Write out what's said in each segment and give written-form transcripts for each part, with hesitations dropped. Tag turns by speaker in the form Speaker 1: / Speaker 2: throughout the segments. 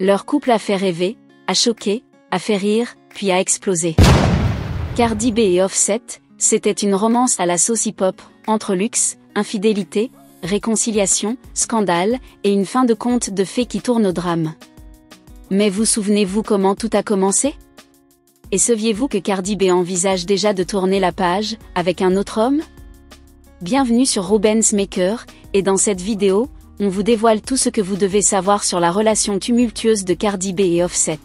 Speaker 1: Leur couple a fait rêver, a choqué, a fait rire, puis a explosé. Cardi B et Offset, c'était une romance à la sauce hip-hop, entre luxe, infidélité, réconciliation, scandale, et une fin de conte de fées qui tourne au drame. Mais vous souvenez-vous comment tout a commencé? Et saviez-vous que Cardi B envisage déjà de tourner la page, avec un autre homme? Bienvenue sur Rubens Maker, et dans cette vidéo, on vous dévoile tout ce que vous devez savoir sur la relation tumultueuse de Cardi B et Offset.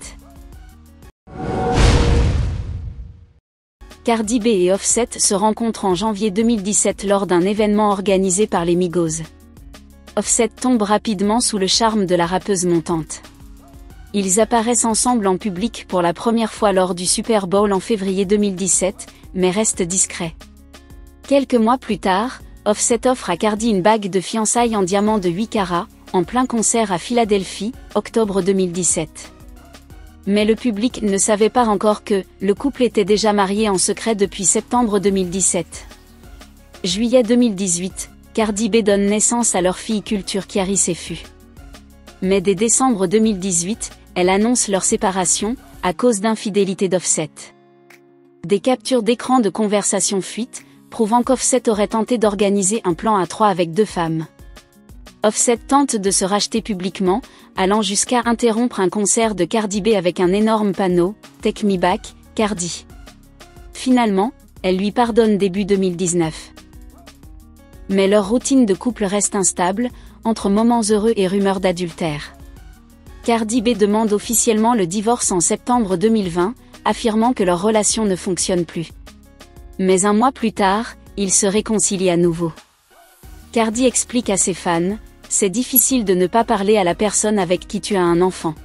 Speaker 1: Cardi B et Offset se rencontrent en janvier 2017 lors d'un événement organisé par les Migos. Offset tombe rapidement sous le charme de la rappeuse montante. Ils apparaissent ensemble en public pour la première fois lors du Super Bowl en février 2017, mais restent discrets. Quelques mois plus tard, Offset offre à Cardi une bague de fiançailles en diamant de 8 carats, en plein concert à Philadelphie, octobre 2017. Mais le public ne savait pas encore que le couple était déjà marié en secret depuis septembre 2017. Juillet 2018, Cardi B donne naissance à leur fille Culture Chiari Sefu. Mais dès décembre 2018, elle annonce leur séparation, à cause d'infidélité d'Offset. Des captures d'écran de conversations fuitent, prouvant qu'Offset aurait tenté d'organiser un plan à 3 avec 2 femmes. Offset tente de se racheter publiquement, allant jusqu'à interrompre un concert de Cardi B avec un énorme panneau « Take me back, Cardi ». Finalement, elle lui pardonne début 2019. Mais leur routine de couple reste instable, entre moments heureux et rumeurs d'adultère. Cardi B demande officiellement le divorce en septembre 2020, affirmant que leur relation ne fonctionne plus. Mais un mois plus tard, ils se réconcilient à nouveau. Cardi explique à ses fans: « C'est difficile de ne pas parler à la personne avec qui tu as un enfant. »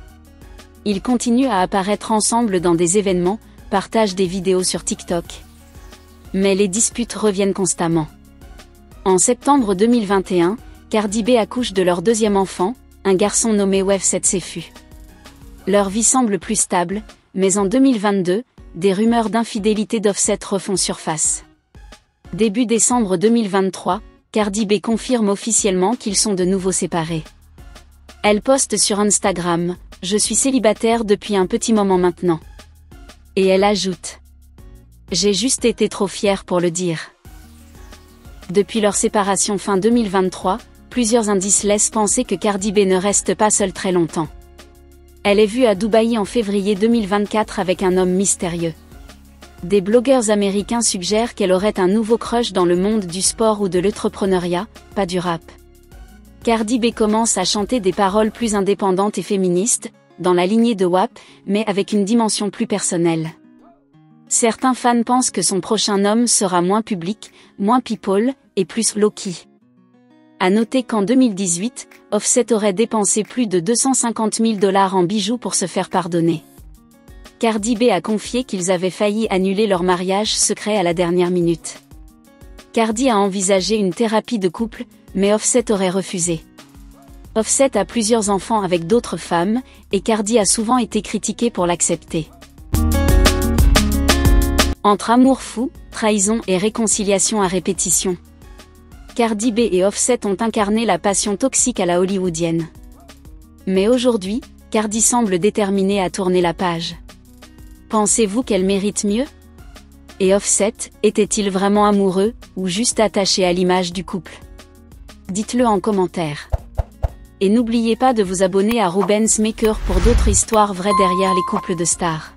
Speaker 1: Ils continuent à apparaître ensemble dans des événements, partagent des vidéos sur TikTok. Mais les disputes reviennent constamment. En septembre 2021, Cardi B accouche de leur deuxième enfant, un garçon nommé Offset Sefu. Leur vie semble plus stable, mais en 2022, des rumeurs d'infidélité d'Offset refont surface. Début décembre 2023, Cardi B confirme officiellement qu'ils sont de nouveau séparés. Elle poste sur Instagram: « Je suis célibataire depuis un petit moment maintenant. » Et elle ajoute: « J'ai juste été trop fière pour le dire. » Depuis leur séparation fin 2023, plusieurs indices laissent penser que Cardi B ne reste pas seule très longtemps. Elle est vue à Dubaï en février 2024 avec un homme mystérieux. Des blogueurs américains suggèrent qu'elle aurait un nouveau crush dans le monde du sport ou de l'entrepreneuriat, pas du rap. Cardi B commence à chanter des paroles plus indépendantes et féministes, dans la lignée de WAP, mais avec une dimension plus personnelle. Certains fans pensent que son prochain homme sera moins public, moins people, et plus low-key. À noter qu'en 2018, Offset aurait dépensé plus de 250 000 $ en bijoux pour se faire pardonner. Cardi B a confié qu'ils avaient failli annuler leur mariage secret à la dernière minute. Cardi a envisagé une thérapie de couple, mais Offset aurait refusé. Offset a plusieurs enfants avec d'autres femmes, et Cardi a souvent été critiquée pour l'accepter. Entre amour fou, trahison et réconciliation à répétition, Cardi B et Offset ont incarné la passion toxique à la hollywoodienne. Mais aujourd'hui, Cardi semble déterminée à tourner la page. Pensez-vous qu'elle mérite mieux? Et Offset, était-il vraiment amoureux, ou juste attaché à l'image du couple? Dites-le en commentaire. Et n'oubliez pas de vous abonner à Rubens Maker pour d'autres histoires vraies derrière les couples de stars.